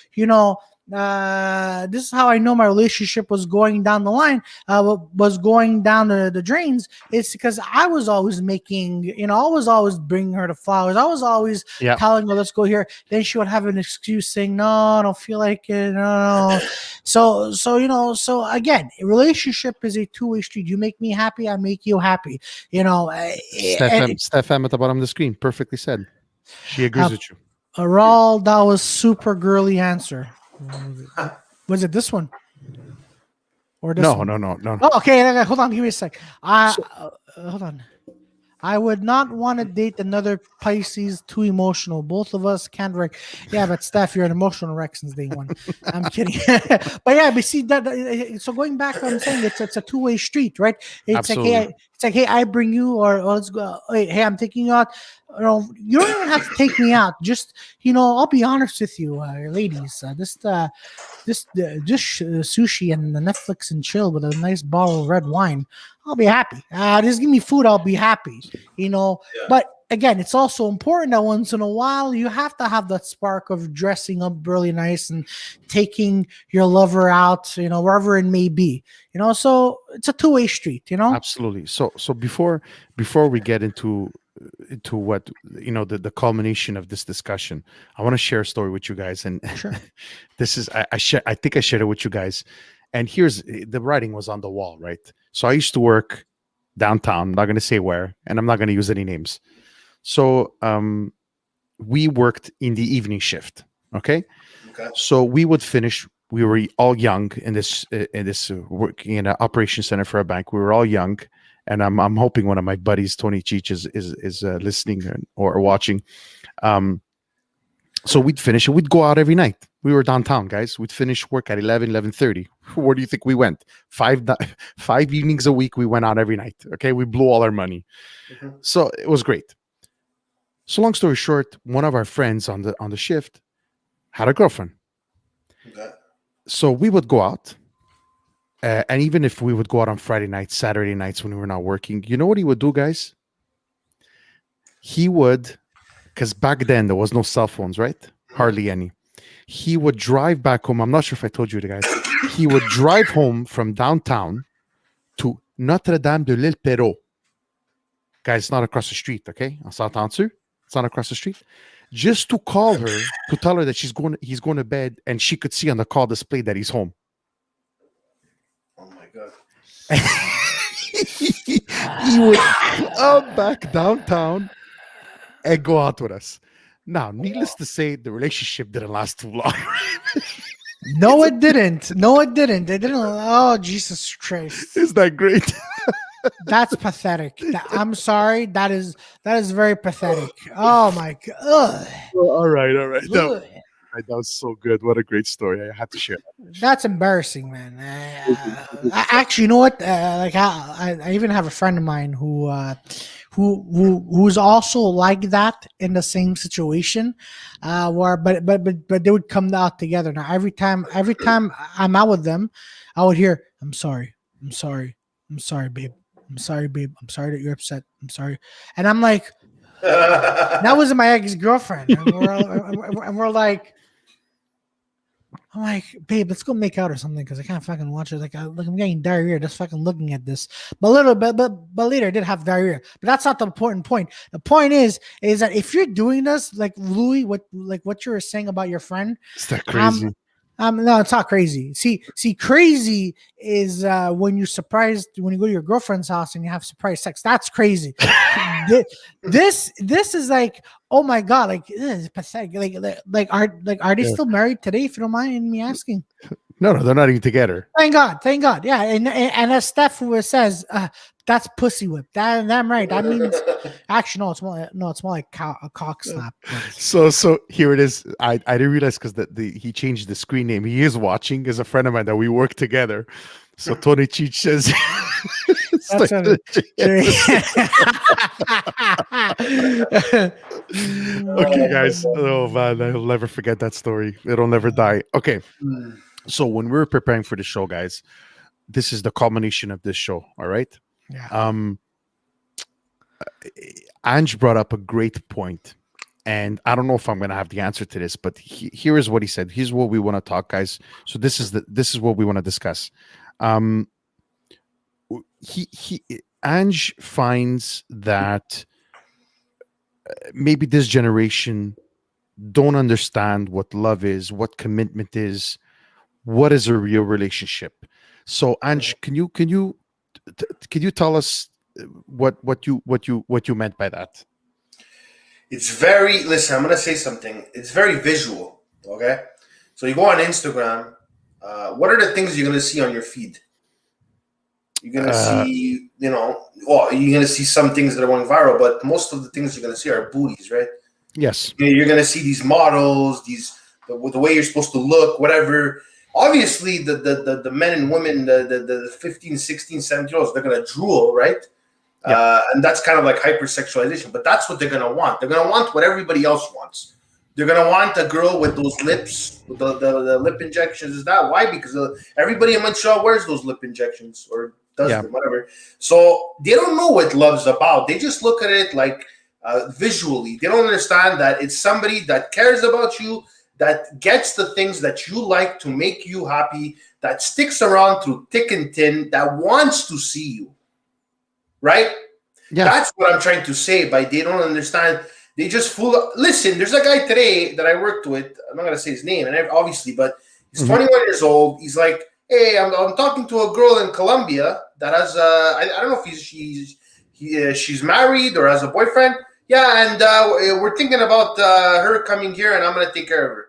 this is how I know my relationship was going down the line, was going down the drains. It's because I was always making, I was always bringing her the flowers. I was always telling her, let's go here. Then she would have an excuse saying, no, I don't feel like it. No. So again, a relationship is a two-way street. You make me happy, I make you happy. Steph at the bottom of the screen, perfectly said. She agrees with you. Raul, that was super girly answer. Was it this one? Or this one? No. Oh, okay. Hold on. Give me a sec. Hold on. I would not want to date another Pisces. Too emotional. Both of us can't wreck. Yeah, but Steph, you're an emotional wreck since day one. I'm kidding. But see that. So going back, I'm saying it's a two-way street, right? It's Absolutely. like, hey, It's like, hey, I bring you, or let's go. Hey, I'm taking you out. You don't even have to take me out. Just, I'll be honest with you, ladies. Just sushi and the Netflix and chill with a nice bottle of red wine. I'll be happy. Just give me food. I'll be happy. Yeah. But again, it's also important that once in a while you have to have that spark of dressing up really nice and taking your lover out, wherever it may be. So it's a two-way street. Absolutely. So before we get into what the culmination of this discussion, I want to share a story with you guys, and Sure. this is I think I shared it with you guys, and here's the writing was on the wall, right? So I used to work downtown. I'm not going to say where, and I'm not going to use any names. So we worked in the evening shift. Okay. So we would finish. We were all young in this working in an operation center for a bank. We were all young, and I'm hoping one of my buddies, Tony Cheech, is listening or watching. So we'd finish and we'd go out every night. We were downtown, guys. We'd finish work at 11:30. Where do you think we went? Five evenings a week. We went out every night. Okay, we blew all our money. So it was great. So long story short, one of our friends on the shift had a girlfriend. So we would go out, and even if we would go out on Friday nights, Saturday nights when we were not working, you know what he would do, guys? He would, because back then there was no cell phones, right? Hardly any. He would drive back home. I'm not sure if I told you, guys. He would drive home from downtown to Notre Dame de l'Île Perrot. Guys, it's not across the street, okay? On s'entend-tu? It's not across the street. Just to call her, to tell her that he's going to bed, and she could see on the call display that he's home. Oh my God. He would come back downtown and go out with us. Now, needless to say, the relationship didn't last too long. No, it didn't. No, it didn't. It didn't. Oh, Jesus Christ. Isn't that great? That's pathetic. I'm sorry. That is very pathetic. Oh my God. All right. That was so good. What a great story. I had to share that. That's embarrassing, man. Actually, you know what? I even have a friend of mine who's also like that in the same situation, where but they would come out together. Now every time I'm out with them, I would hear, I'm sorry, babe. I'm sorry, babe. I'm sorry that you're upset. I'm sorry. And I'm like, that was my ex-girlfriend. And we're like, I'm like, babe, let's go make out or something because I can't fucking watch it. Like, I'm getting diarrhea just fucking looking at this. But later I did have diarrhea. But that's not the important point. The point is that if you're doing this, like Louis, what you were saying about your friend, is that crazy? No, it's not crazy. See, crazy is when you go to your girlfriend's house and you have surprise sex. That's crazy. This is like, oh my God, like this is pathetic. Are they still married today? If you don't mind me asking. No, they're not even together. Thank God. Yeah, and as Steph says, that's pussy whip. Damn right. That means actually it's more like a cock slap. So here it is. I didn't realize because he changed the screen name. He is watching as a friend of mine that we work together. So Tony Cheech says. Okay, guys. Oh man, I'll never forget that story. It'll never die. Okay. So when we were preparing for the show, guys, this is the culmination of this show. All right. Yeah. Ange brought up a great point, and I don't know if I'm going to have the answer to this, but here is what he said. Here's what we want to talk, guys. So this is what we want to discuss. Ange finds that maybe this generation don't understand what love is, what commitment is, what is a real relationship. So Ange, can you tell us what you meant by that? It's very, listen, I'm going to say something. It's very visual. Okay. So you go on Instagram. What are the things you're going to see on your feed? You're going to see, you're going to see some things that are going viral, but most of the things you're going to see are booties, right? Yes. You're going to see these models, the way you're supposed to look, whatever. Obviously, the men and women, the 15, 16, 17-year-olds, they're going to drool, right? And that's kind of like hypersexualization. But that's what they're gonna want. They're gonna want what everybody else wants. They're gonna want a girl with those lips, with the lip injections. Is that why? Because everybody in Montreal wears those lip injections or does them, whatever. So they don't know what love's about. They just look at it like visually. They don't understand that it's somebody that cares about you, that gets the things that you like to make you happy, that sticks around through thick and thin, that wants to see you. Right? Yeah. That's what I'm trying to say by they don't understand. They just fool. Listen, there's a guy today that I worked with. I'm not going to say his name, and obviously, but he's 21 years old. He's like, hey, I'm talking to a girl in Colombia that has I don't know if she's married or has a boyfriend. Yeah, and we're thinking about her coming here, and I'm going to take care of her.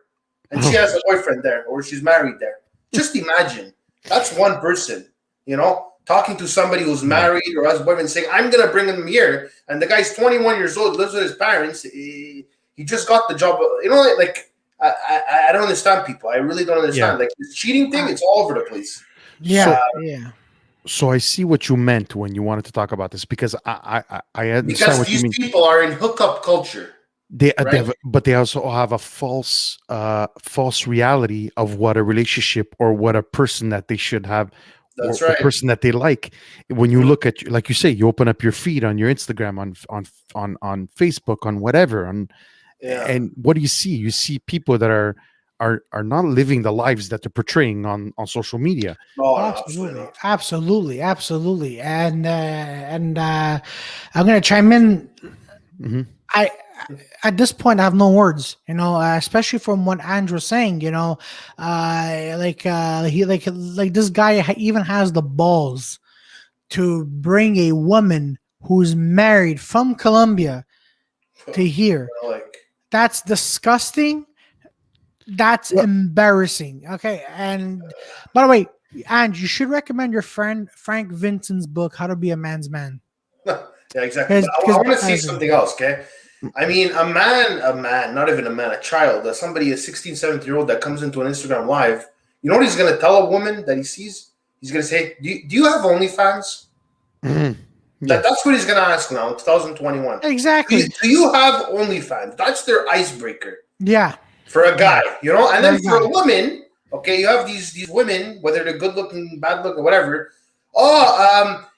And she has a boyfriend there, or she's married there. Just imagine. That's one person, talking to somebody who's married or has a boyfriend, saying, I'm going to bring him here. And the guy's 21 years old, lives with his parents. He just got the job. I don't understand people. I really don't understand. Like, this cheating thing, it's all over the place. Yeah. So I see what you meant when you wanted to talk about this, because I understand because what you mean. These people are in hookup culture. But they also have a false reality of what a relationship or what a person that they should have. That's or right. A person that they like. When you look at, like you say, you open up your feed on your Instagram, on Facebook, on whatever, and what do you see? You see people that are not living the lives that they're portraying on social media. Oh, absolutely. And I'm gonna chime in. Mm-hmm. At this point, I have no words, especially from what Ange was saying, he this guy even has the balls to bring a woman who's married from Colombia to here. That's disgusting. That's embarrassing. Okay. And by the way, Ange, you should recommend your friend Frank Vincent's book, How to Be a Man's Man. Yeah, exactly. I want to see something else, okay? I mean, a man, not even a man, a child, somebody, a 16, 17-year-old that comes into an Instagram live, you know what he's going to tell a woman that he sees? He's going to say, do you have OnlyFans? Mm-hmm. That's what he's going to ask now in 2021. Exactly. Do you have OnlyFans? That's their icebreaker. Yeah. For a guy, and then for a woman, okay, you have these women, whether they're good looking, bad looking, whatever.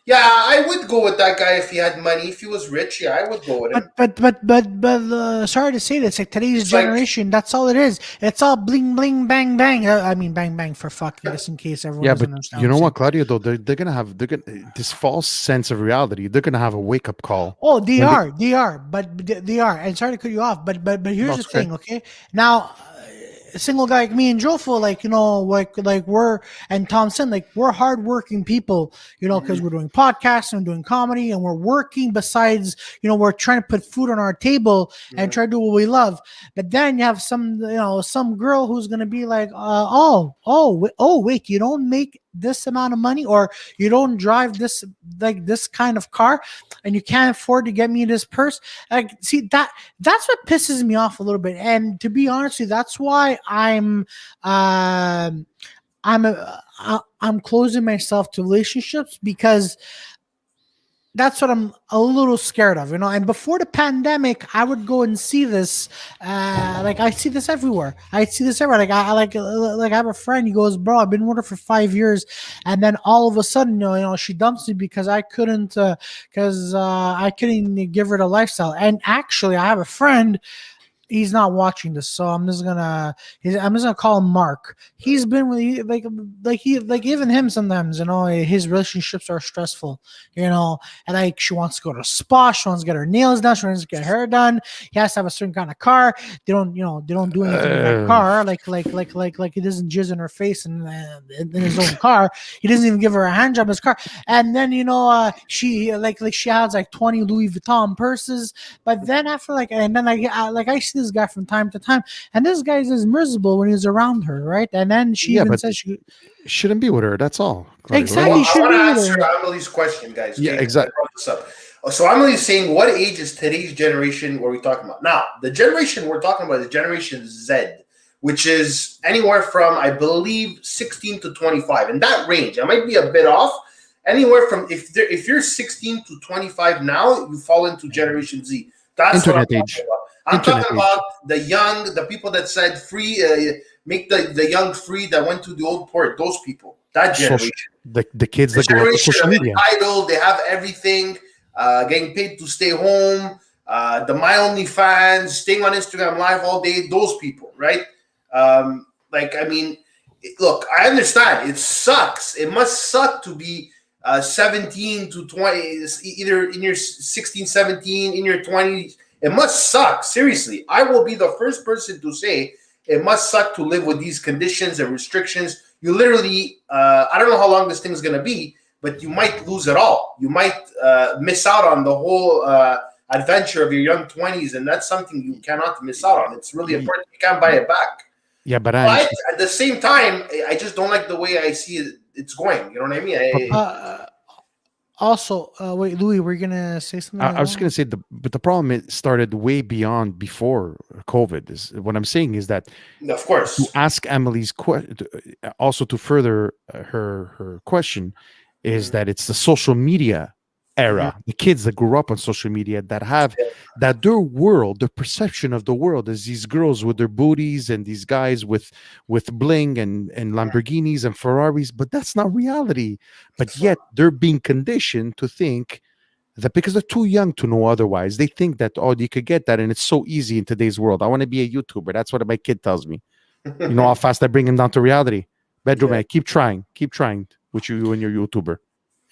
Yeah, I would go with that guy if he had money. If he was rich, yeah, I would go with him. But sorry to say this, like today's generation, that's all it is. It's all bling bling bang bang. I mean bang bang for fuck, just in case everyone. Yeah, but you know what, Claudio? Though they're gonna have this false sense of reality. They're gonna have a wake up call. Oh, they are. And sorry to cut you off, but here's the thing, okay? Now, a single guy like me and Jofo, like we're, and Thompson, like we're hardworking people, because we're doing podcasts and doing comedy and we're working besides, we're trying to put food on our table and try to do what we love. But then you have some girl who's going to be like, wait, you don't make this amount of money, or you don't drive this kind of car, and you can't afford to get me this purse. Like, see, that's what pisses me off a little bit. And to be honest with you, that's why I'm closing myself to relationships, because that's what I'm a little scared of, And before the pandemic, I would go and see this. I see this everywhere. Like I have a friend. He goes, bro, I've been with her for 5 years, and then all of a sudden, she dumps me because I couldn't give her the lifestyle. And actually, I have a friend. He's not watching this, so I'm just gonna call him Mark. He's been with even him sometimes, his relationships are stressful, and she wants to go to a spa, she wants to get her nails done, she wants to get her hair done. He has to have a certain kind of car. They don't do anything in that car, like he doesn't jizz in her face in his own car. He doesn't even give her a hand job in his car. And then she has like 20 Louis Vuitton purses, but then after I see this guy from time to time, and this guy is miserable when he's around her, right? And then she says she shouldn't be with her. That's all. Exactly. I want to answer Amelie's question, guys. Yeah, exactly. So Amelie's saying, what age is today's generation? What are we talking about? Now, the generation we're talking about is Generation Z, which is anywhere from, I believe, 16 to 25. In that range. I might be a bit off. anywhere from if you're 16 to 25 now, you fall into Generation Z. That's what I'm Internet talking age. about. I'm Internet talking age. about the people that said free, make the young free, that went to the old port. Those people, that Social, generation, the kids the that grew up with generation social of media. entitled, they have everything, getting paid to stay home, the My Only fans, staying on Instagram Live all day. Those people, right? Like, I mean, look, I understand it sucks. It must suck to be 17 to 20, either in your 16, 17, in your 20s. It must suck. Seriously, I will be the first person to say it must suck to live with these conditions and restrictions. You literally, I don't know how long this thing's going to be, but you might lose it all. You might miss out on the whole adventure of your young 20s, and that's something you cannot miss out on. It's really important. You can't buy it back. Yeah, but But at the same time, I just don't like the way I see it's going. You know what I mean? Also, wait, Louis, we're gonna say something. I was going to say but the problem it started way beyond before COVID. Is what I'm saying is that Of to course. ask Emily's also to further her question is that it's the social media era, the kids that grew up on social media that have that their world, the perception of the world is these girls with their booties and these guys with bling and Lamborghinis and Ferraris, but that's not reality. But yet they're being conditioned to think that because they're too young to know otherwise, they think that, oh, you could get that and it's so easy in today's world. I want to be a YouTuber. That's what my kid tells me. You know how fast I bring him down to reality. Bedroom, man, keep trying with you and your YouTuber.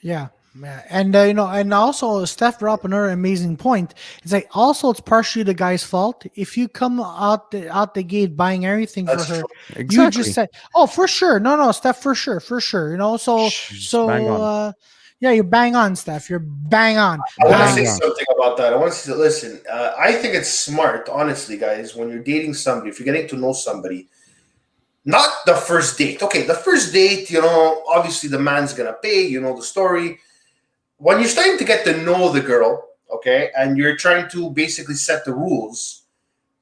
Yeah. Yeah. And and also Steph brought up another amazing point. It's like also it's partially the guy's fault. If you come out the gate buying everything for her, you just say, "Oh, for sure, no, Steph, for sure." Bang on. Yeah, you're bang on, Steph. You're bang on. I want to say something about that. I want to say, listen, I think it's smart, honestly, guys, when you're dating somebody, if you're getting to know somebody, not the first date. Okay, the first date, obviously the man's going to pay, the story. When you're starting to get to know the girl, okay, and you're trying to basically set the rules,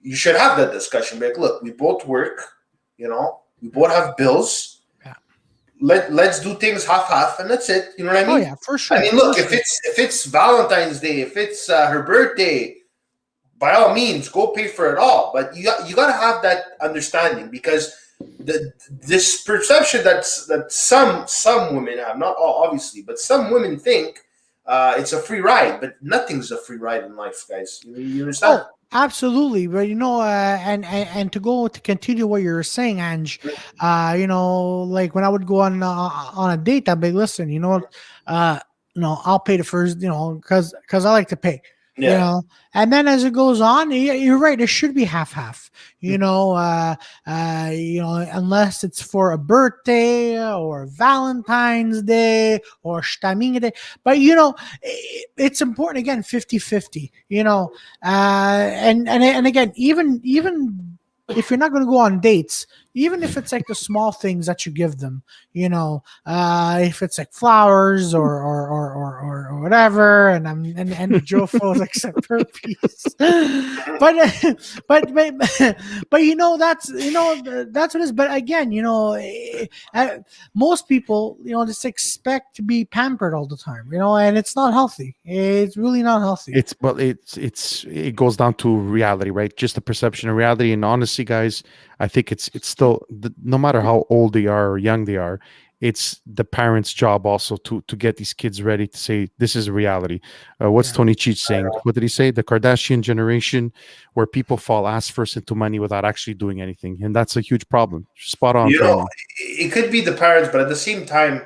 you should have that discussion. Like, look, we both work, we both have bills. Yeah. Let's do things half, and that's it. You know what I mean? Oh yeah, for sure. I mean, look, if it's Valentine's Day, if it's her birthday, by all means, go pay for it all. But you got to have that understanding, because this perception that some women have, not all obviously, but some women think it's a free ride, but nothing's a free ride in life, guys. You understand? Oh, absolutely. But and to continue what you're saying, Ange, like when I would go on a date, I'd be like, listen, I'll pay the first, because I like to pay. Yeah. And then as it goes on, you're right, it should be half, unless it's for a birthday or Valentine's Day or Staminga Day. But it's important, again, 50-50, and again, even if you're not going to go on dates, even if it's like the small things that you give them, if it's like flowers or whatever, and Joe falls except per piece, but that's what it is. But again, most people just expect to be pampered all the time, and it's not healthy. It's really not healthy. It goes down to reality, right? Just the perception of reality. And honestly, guys, I think it's still, no matter how old they are or young they are, it's the parents' job also to get these kids ready to say this is reality. What's Tony Cheech saying? What did he say? The Kardashian generation, where people fall ass first into money without actually doing anything, and that's a huge problem. Spot on. It could be the parents, but at the same time,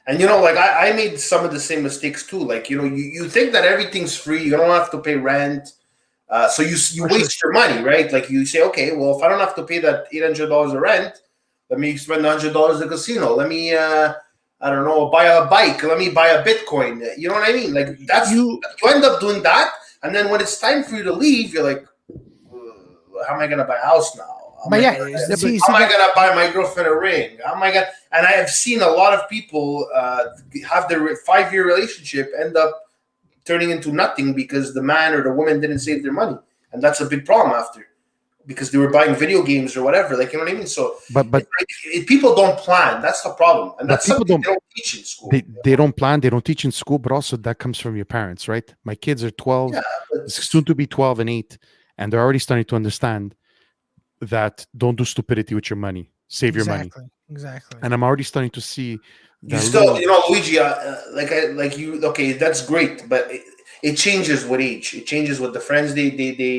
and like I made some of the same mistakes too. Like you think that everything's free, you don't have to pay rent. So you waste your money, right? Like you say, okay, well, if I don't have to pay that $800 of rent, let me spend $100 at the casino. Let me, I don't know, buy a bike. Let me buy a Bitcoin. You know what I mean? Like you end up doing that, and then when it's time for you to leave, you're like, how am I gonna buy a house now? How am I gonna buy my girlfriend a ring? How am I gonna? And I have seen a lot of people have their 5-year relationship end up turning into nothing because the man or the woman didn't save their money, and that's a big problem after. because they were buying video games or whatever. Like, you know what I mean? So but if people don't plan, that's the problem, and but that's people something don't they don't teach in school. they don't plan, they don't teach in school, but also that comes from your parents, right? My kids are 12, Yeah, but soon to be 12 and 8, and they're already starting to understand that don't do stupidity with your money, save your money. Exactly. And I'm already starting to see you that still, little, you know, Luigi, like you. Okay, that's great, but it changes with age. It changes with the friends they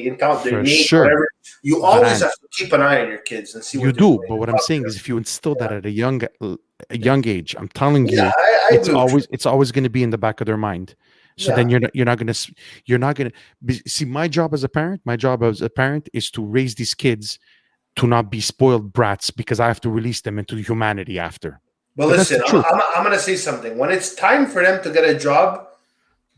encounter, they for make, sure. whatever. You But always have to keep an eye on your kids and see you what they're do, doing. but what I'm saying is, if you instill that at a young age, I'm telling Yeah, you, I agree with you. it's always going to be in the back of their mind. So then Yeah. you're not going to see. My job as a parent is to raise these kids to not be spoiled brats, because I have to release them into humanity after. But But that's the listen, truth. I'm going to say something. When it's time for them to get a job,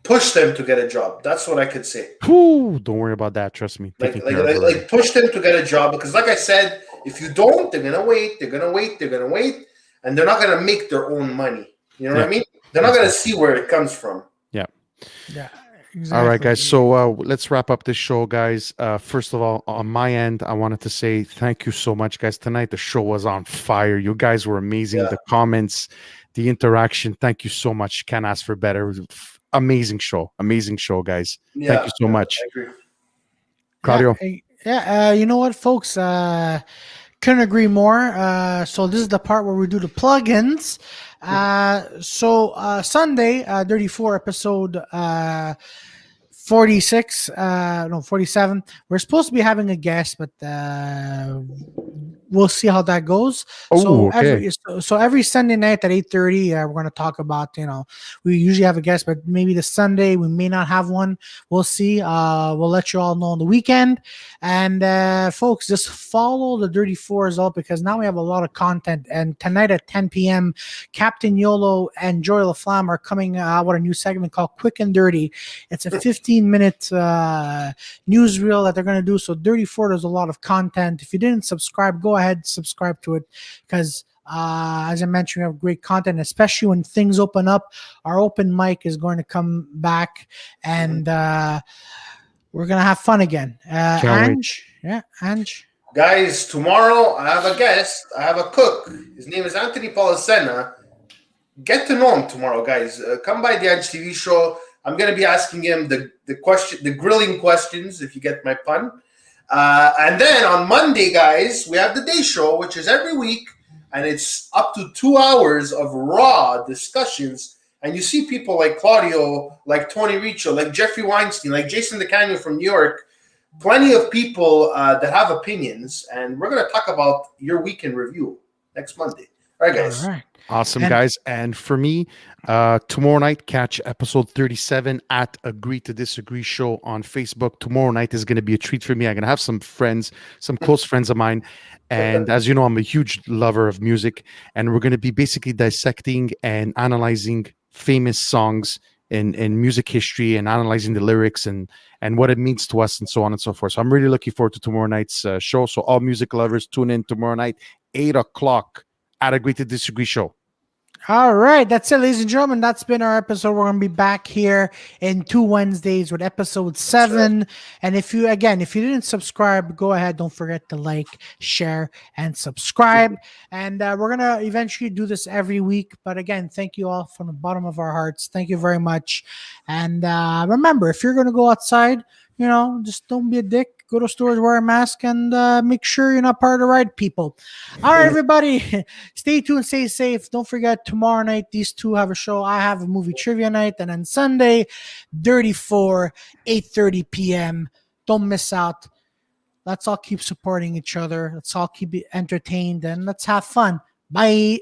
push them to get a job. That's what I could say. Whew, don't worry about that. Trust me, Like, taking like, care of like, already. like push them to get a job, because, like I said, if you don't, they're gonna wait. They're gonna wait. They're gonna wait, and they're not gonna make their own money. You know what Yeah, I mean? They're not gonna exactly. see where it comes from. Yeah. Yeah, All right, guys. exactly. So let's wrap up this show, guys. First of all, on my end, I wanted to say thank you so much, guys. Tonight, the show was on fire. You guys were amazing. Yeah, The comments, the interaction. Thank you so much. Can't ask for better. It was amazing show. Amazing show, guys. Thank yeah, you so yeah, much. I agree. Claudio. You know what, folks? Couldn't agree more. So this is the part where we do the plugins. Sunday, 34 episode 46, no, 47. We're supposed to be having a guest, but we'll see how that goes. Oh, okay. So every Sunday night at 8:30, we're going to talk about, we usually have a guest, but maybe this Sunday we may not have one. We'll see. We'll let you all know on the weekend. And folks, just follow the Dirty Fours out, because now we have a lot of content. And tonight at 10 p.m., Captain Yolo and Joy LaFlamme are coming out with a new segment called Quick and Dirty. It's a 15-minute newsreel that they're going to do. So Dirty Four does a lot of content. If you didn't subscribe, go ahead, subscribe to it, because as I mentioned, we have great content, especially when things open up. Our open mic is going to come back, and we're going to have fun again. Can't wait. Ange? Yeah, Ange? Guys, tomorrow I have a guest. I have a cook. His name is Anthony Polisena. Get to know him tomorrow, guys. Come by the Ange TV Show. I'm going to be asking him the grilling questions, if you get my pun. And then on Monday, guys, we have the Day Show, which is every week, and it's up to 2 hours of raw discussions. And you see people like Claudio, like Tony Riccio, like Jeffrey Weinstein, like Jason DeCanio from New York. Plenty of people that have opinions, and we're going to talk about your week in review next Monday. All right, guys. All right. Awesome, And- guys. And for me, tomorrow night, catch episode 37 at Agree to Disagree show on Facebook. Tomorrow night is going to be a treat for me. I'm going to have some friends, some close friends of mine. And as you know, I'm a huge lover of music. And we're going to be basically dissecting and analyzing famous songs in music history, and analyzing the lyrics and what it means to us, and so on and so forth. So I'm really looking forward to tomorrow night's show. So all music lovers, tune in tomorrow night, 8 o'clock at Agree to Disagree show. All right, that's it, ladies and gentlemen. That's been our episode. We're going to be back here in 2 Wednesdays with episode 7. Right. And if you didn't subscribe, go ahead. Don't forget to like, share, and subscribe. And we're going to eventually do this every week. But again, thank you all from the bottom of our hearts. Thank you very much. And remember, if you're going to go outside, just don't be a dick. Go to stores, wear a mask, and make sure you're not part of the right people. All right, everybody, stay tuned, stay safe. Don't forget, tomorrow night, these two have a show. I have a movie trivia night. And then Sunday, Dirty Four, 8:30 p.m. Don't miss out. Let's all keep supporting each other. Let's all keep entertained, and let's have fun. Bye.